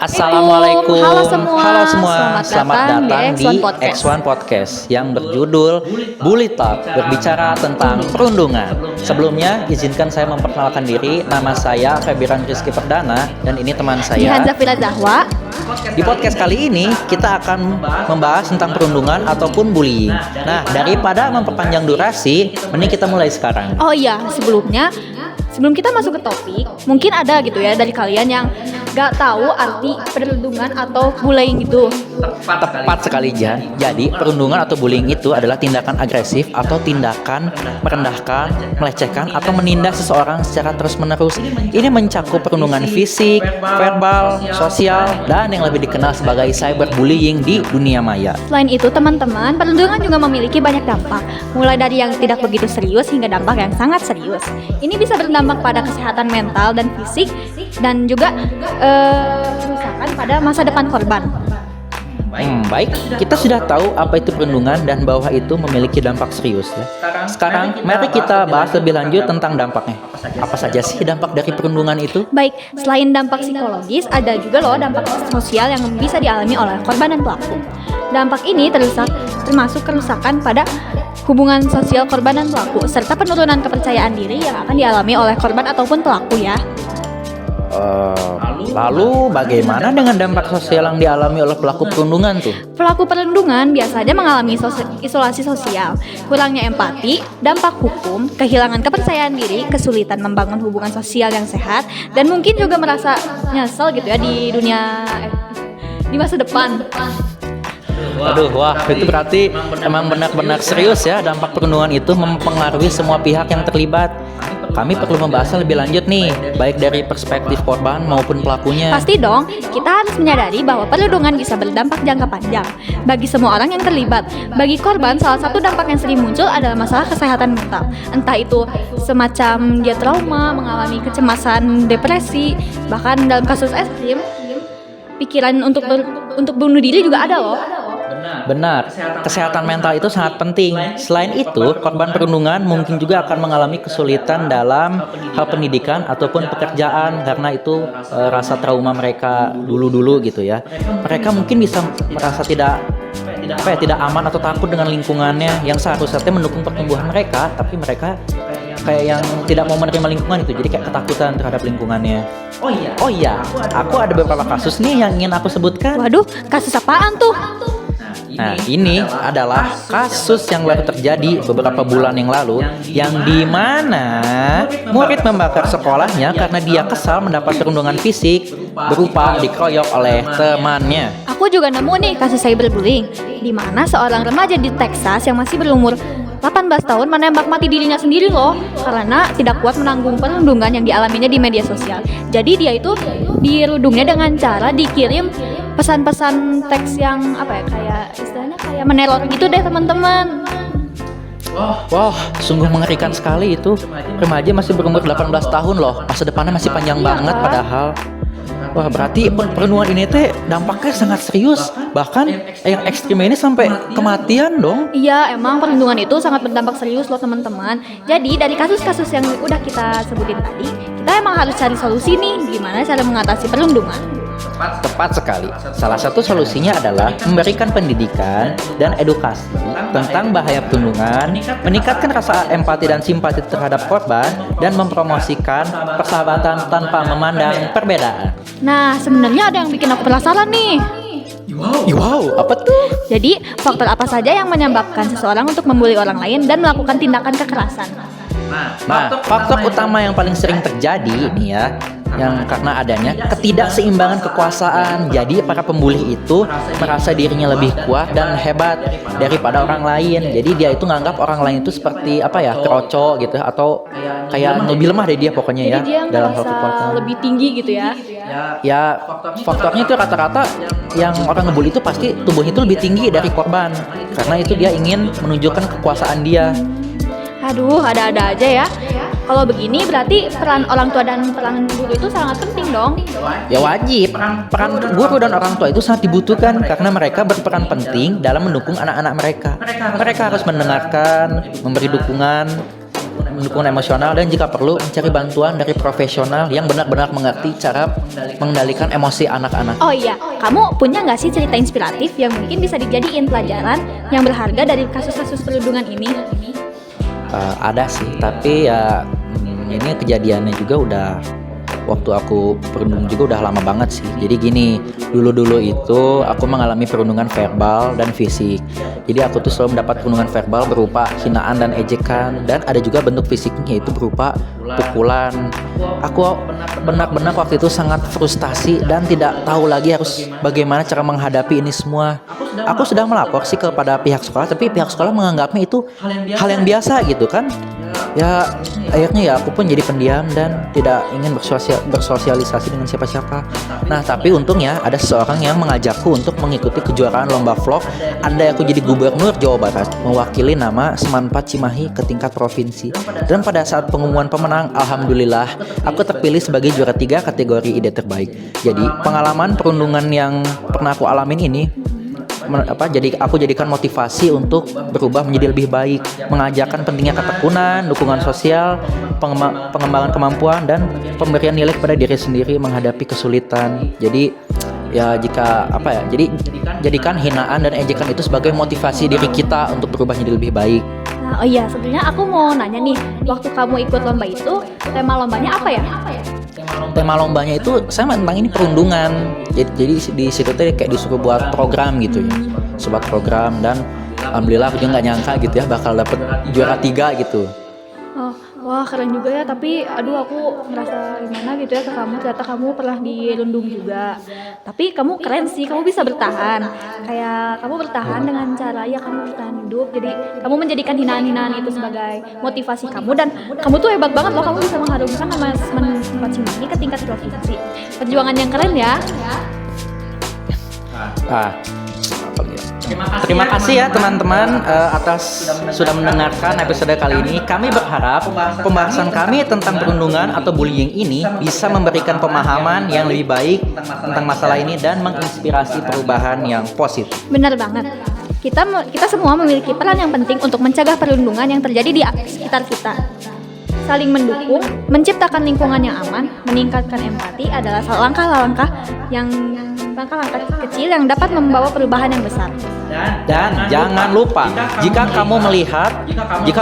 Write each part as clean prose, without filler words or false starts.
Assalamualaikum. Halo semua. Halo semua. Selamat datang di X1 Podcast yang berjudul Bully Talk, berbicara tentang perundungan. Sebelumnya izinkan saya memperkenalkan diri. Nama saya Febiran Rizky Perdana dan ini teman saya Jihan Zafira Zahwa. Di podcast kali ini kita akan membahas tentang perundungan ataupun bullying. Nah, daripada memperpanjang durasi, mending kita mulai sekarang. Oh iya, sebelum kita masuk ke topik, mungkin ada gitu ya dari kalian yang gak tahu arti perundungan atau bullying gitu. Tepat sekali, Jan. Jadi, perundungan atau bullying itu adalah tindakan agresif atau tindakan merendahkan, melecehkan, atau menindas seseorang secara terus-menerus. Ini mencakup perundungan fisik, verbal, sosial, dan yang lebih dikenal sebagai cyberbullying di dunia maya. Selain itu, teman-teman, perundungan juga memiliki banyak dampak, mulai dari yang tidak begitu serius hingga dampak yang sangat serius. Ini bisa berdampak pada kesehatan mental dan fisik, dan juga kerusakan pada masa depan korban. Baik, kita sudah tahu apa itu perundungan dan bahwa itu memiliki dampak serius ya. Sekarang, mari kita bahas lebih lanjut tentang dampaknya. Apa saja sih dampak dari perundungan itu? Baik, selain dampak psikologis, ada juga loh dampak sosial yang bisa dialami oleh korban dan pelaku. Dampak ini termasuk kerusakan pada hubungan sosial korban dan pelaku, serta penurunan kepercayaan diri yang akan dialami oleh korban ataupun pelaku ya. Lalu bagaimana dengan dampak sosial yang dialami oleh pelaku perundungan tuh? Pelaku perundungan biasanya mengalami isolasi sosial, kurangnya empati, dampak hukum, kehilangan kepercayaan diri, kesulitan membangun hubungan sosial yang sehat, dan mungkin juga merasa nyesel gitu ya di masa depan. Wah, itu berarti emang benar-benar serius ya. Dampak perundungan itu mempengaruhi semua pihak yang terlibat. Kami perlu membahasnya lebih lanjut nih, baik dari perspektif korban maupun pelakunya. Pasti dong, kita harus menyadari bahwa perundungan bisa berdampak jangka panjang bagi semua orang yang terlibat. Bagi korban, salah satu dampak yang sering muncul adalah masalah kesehatan mental. Entah itu semacam dia trauma, mengalami kecemasan, depresi, bahkan dalam kasus ekstrim, pikiran untuk bunuh diri juga ada loh. Benar, kesehatan mental itu sangat penting. Selain itu, korban perundungan mungkin juga akan mengalami kesulitan dalam hal pendidikan ataupun pekerjaan karena itu rasa trauma mereka dulu gitu ya. Mereka mungkin bisa merasa tidak aman atau takut dengan lingkungannya yang seharusnya mendukung pertumbuhan mereka, tapi mereka kayak yang tidak mau menerima lingkungan itu, jadi kayak ketakutan terhadap lingkungannya. Oh iya, aku ada beberapa kasus nih yang ingin aku sebutkan. Waduh, kasus apaan tuh? Nah, ini adalah kasus yang baru terjadi beberapa bulan yang lalu, yang dimana murid membakar sekolahnya karena dia kesal mendapat perundungan fisik berupa dikeroyok oleh temannya. Aku juga nemu nih kasus cyberbullying, di mana seorang remaja di Texas yang masih berumur 18 tahun menembak mati dirinya sendiri loh, karena tidak kuat menanggung perundungan yang dialaminya di media sosial. Jadi dia itu dirundungnya dengan cara dikirim pesan-pesan teks yang kayak istilahnya kayak meneror gitu deh teman-teman. Wah, sungguh mengerikan sekali itu. Remaja masih berumur 18 tahun loh, masa depannya masih panjang banget padahal. Wah, berarti perundungan ini dampaknya sangat serius. Bahkan yang ekstrim ini sampai kematian dong. Iya, emang perundungan itu sangat berdampak serius loh teman-teman. Jadi dari kasus-kasus yang udah kita sebutin tadi, kita emang harus cari solusi nih, gimana cara mengatasi perundungan. Tepat sekali. Salah satu solusinya adalah memberikan pendidikan dan edukasi tentang bahaya perundungan, meningkatkan rasa empati dan simpati terhadap korban, dan mempromosikan persahabatan tanpa memandang perbedaan. Nah, sebenarnya ada yang bikin aku penasaran nih. Wow, apa tuh? Jadi, faktor apa saja yang menyebabkan seseorang untuk membuli orang lain dan melakukan tindakan kekerasan? Nah, faktor utama yang paling sering terjadi nih ya, yang karena adanya ketidakseimbangan kekuasaan. Jadi para pembuli itu merasa dirinya lebih kuat dan hebat daripada orang lain. Jadi dia itu nganggap orang lain itu seperti keroco gitu, atau kayak lebih lemah dari dia pokoknya. Jadi ya dia dalam hal merasa kekuatan. lebih tinggi gitu ya. Ya, faktornya itu rata-rata yang orang ngebully itu pasti tubuhnya itu lebih tinggi dari korban, karena itu dia ingin menunjukkan kekuasaan dia. Aduh, ada-ada aja ya. Kalau begini berarti peran orang tua dan peran guru itu sangat penting dong. Ya wajib, peran guru dan orang tua itu sangat dibutuhkan karena mereka berperan penting dalam mendukung anak-anak mereka. Mereka harus mendengarkan, memberi dukungan, dukungan emosional, dan jika perlu mencari bantuan dari profesional yang benar-benar mengerti cara mengendalikan emosi anak-anak. Oh iya, kamu punya nggak sih cerita inspiratif yang mungkin bisa dijadiin pelajaran yang berharga dari kasus-kasus perundungan ini? Ada sih, tapi ya ini kejadiannya juga udah waktu aku perundung juga udah lama banget sih. Jadi gini, dulu itu aku mengalami perundungan verbal dan fisik. Jadi aku tuh selalu mendapat perundungan verbal berupa hinaan dan ejekan, dan ada juga bentuk fisiknya yaitu berupa pukulan. Aku benar-benar waktu itu sangat frustasi dan tidak tahu lagi harus bagaimana cara menghadapi ini semua. Aku sudah melapor sih kepada pihak sekolah, tapi pihak sekolah menganggapnya itu hal yang biasa gitu kan. Ya akhirnya ya aku pun jadi pendiam dan tidak ingin bersosialisasi dengan siapa-siapa. Nah tapi untungnya ada seseorang yang mengajakku untuk mengikuti kejuaraan lomba vlog. Andai aku jadi gubernur Jawa Barat, mewakili nama Semanpat Cimahi ke tingkat provinsi. Dan pada saat pengumuman pemenang, alhamdulillah aku terpilih sebagai juara 3 kategori ide terbaik. Jadi pengalaman perundungan yang pernah aku alamin ini jadi aku jadikan motivasi untuk berubah menjadi lebih baik, mengajarkan pentingnya ketekunan, dukungan sosial, pengembangan kemampuan, dan pemberian nilai kepada diri sendiri menghadapi kesulitan. Jadi ya jadikan hinaan dan ejekan itu sebagai motivasi diri kita untuk berubah menjadi lebih baik. Nah, oh iya, sebenarnya aku mau nanya nih, waktu kamu ikut lomba itu, tema lombanya apa ya? Tema lombanya itu sama tentang ini perundungan. Jadi di situ tuh kayak disuruh buat program gitu ya. Sebuah program, dan alhamdulillah aku juga nggak nyangka gitu ya bakal dapet juara 3 gitu. Oh, wah keren juga ya, tapi aduh aku merasa gimana gitu ya ke kamu, ternyata kamu pernah dirundung juga. Tapi kamu keren sih, kamu bisa bertahan. Kayak kamu bertahan dengan cara ya kamu bertahan hidup. Jadi kamu menjadikan hinaan-hinaan itu sebagai motivasi kamu, dan kamu tuh hebat banget loh, kamu bisa mengharumkan nama Semanpat Cimahi ke tingkat provinsi. Perjuangan yang keren ya. Terima kasih ya teman-teman atas sudah mendengarkan episode kali ini. Kami berharap pembahasan kami tentang perundungan atau bullying ini bisa memberikan pemahaman yang lebih baik tentang masalah ini dan menginspirasi perubahan yang positif. Benar banget. Kita semua memiliki peran yang penting untuk mencegah perundungan yang terjadi di sekitar kita. Saling mendukung, menciptakan lingkungan yang aman, meningkatkan empati adalah langkah-langkah kecil yang dapat membawa perubahan yang besar. Dan jangan lupa, jika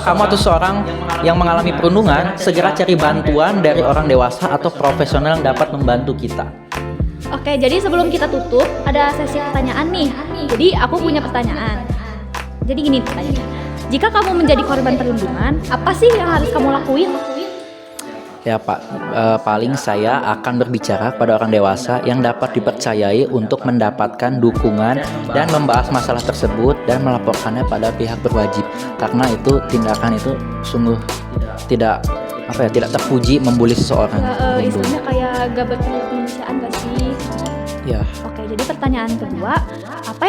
kamu atau seorang yang mengalami perundungan, segera cari bantuan dari orang dewasa atau profesional yang dapat membantu kita. Oke, jadi sebelum kita tutup, ada sesi pertanyaan nih. Jadi aku punya pertanyaan. Jadi gini pertanyaannya. Jika kamu menjadi korban perundungan, apa sih yang harus kamu lakuin? Ya Pak, paling saya akan berbicara pada orang dewasa yang dapat dipercayai untuk mendapatkan dukungan dan membahas masalah tersebut dan melaporkannya pada pihak berwajib. Karena itu tindakan itu sungguh tidak terpuji membuli seseorang. Istilahnya kayak gak berkemanusiaan gak sih? Ya. Oke, jadi pertanyaan kedua, apa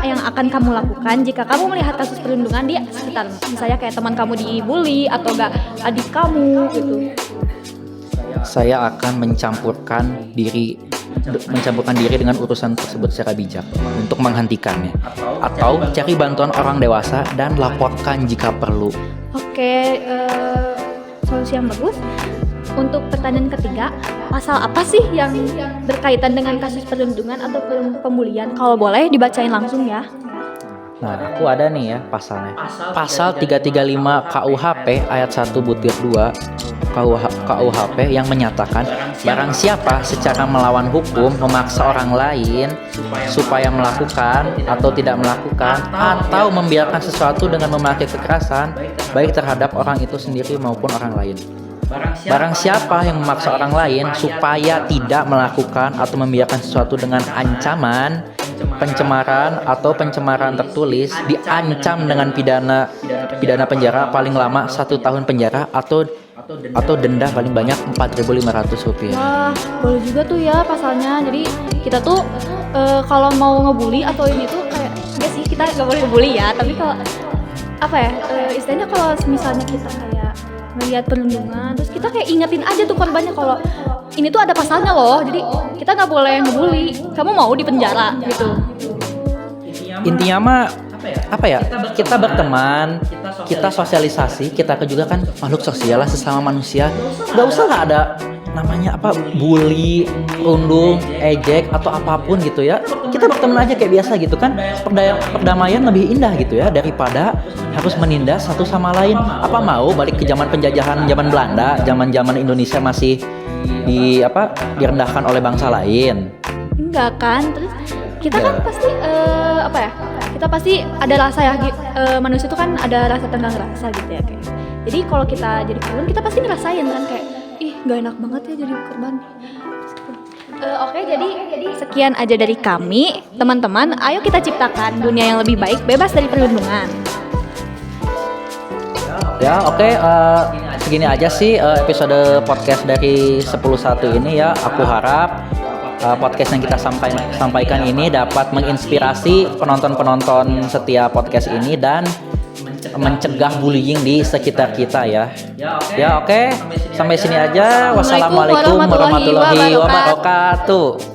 yang akan kamu lakukan jika kamu melihat kasus perundungan di sekitarmu? Misalnya kayak teman kamu dibully atau gak adik kamu gitu. Saya akan mencampurkan diri dengan urusan tersebut secara bijak untuk menghentikannya, atau cari bantuan orang dewasa dan laporkan jika perlu. Oke, solusi yang bagus. Untuk pertanyaan ketiga, pasal apa sih yang berkaitan dengan kasus perundungan atau pembulian? Kalau boleh dibacain langsung ya. Nah, aku ada nih ya pasalnya. Pasal 335 KUHP ayat 1 butir 2 KUHP yang menyatakan barang siapa secara melawan hukum memaksa orang lain supaya melakukan atau tidak melakukan atau membiarkan sesuatu dengan memakai kekerasan baik terhadap orang itu sendiri maupun orang lain. Barang siapa yang memaksa orang lain supaya tidak melakukan atau membiarkan sesuatu dengan ancaman, pencemaran atau pencemaran tertulis diancam dengan pidana penjara paling lama 1 tahun penjara atau denda paling banyak Rp4.500. Wah, boleh juga tuh ya pasalnya. Jadi kita tuh kalau mau ngebully atau ini tuh kayak enggak sih, kita nggak boleh ngebully ya. Tapi kalau istilahnya kalau misalnya kita kayak melihat perundungan, terus kita kayak ingetin aja tuh korbannya kalau ini tuh ada pasalnya loh, jadi kita nggak boleh ngebully, kamu mau di penjara gitu. Intinya mah apa ya? Kita berteman, kita sosialisasi, kita juga kan makhluk sosial lah sesama manusia. Gak usah lah ada namanya apa bully, rundung, ejek atau apapun gitu ya. Kita berteman aja kayak biasa gitu kan. Perdamaian lebih indah gitu ya daripada harus menindas satu sama lain. Apa mau balik ke zaman penjajahan zaman Belanda, zaman Indonesia masih direndahkan oleh bangsa lain. Enggak kan, terus kita kan pasti kita pasti ada rasa ya, manusia itu kan ada rasa tenggang rasa gitu ya kayak. Jadi kalau kita jadi korban kita pasti ngerasain kan kayak ih nggak enak banget ya jadi korban. Oke, jadi sekian aja dari kami teman-teman. Ayo kita ciptakan dunia yang lebih baik bebas dari perlindungan. Ya oke, segini aja sih episode podcast dari 10.1 ini ya. Aku harap podcast yang kita sampaikan ini dapat menginspirasi penonton-penonton setiap podcast ini dan mencegah bullying di sekitar kita ya. Ya oke, sampai sini aja. Wassalamualaikum warahmatullahi wabarakatuh.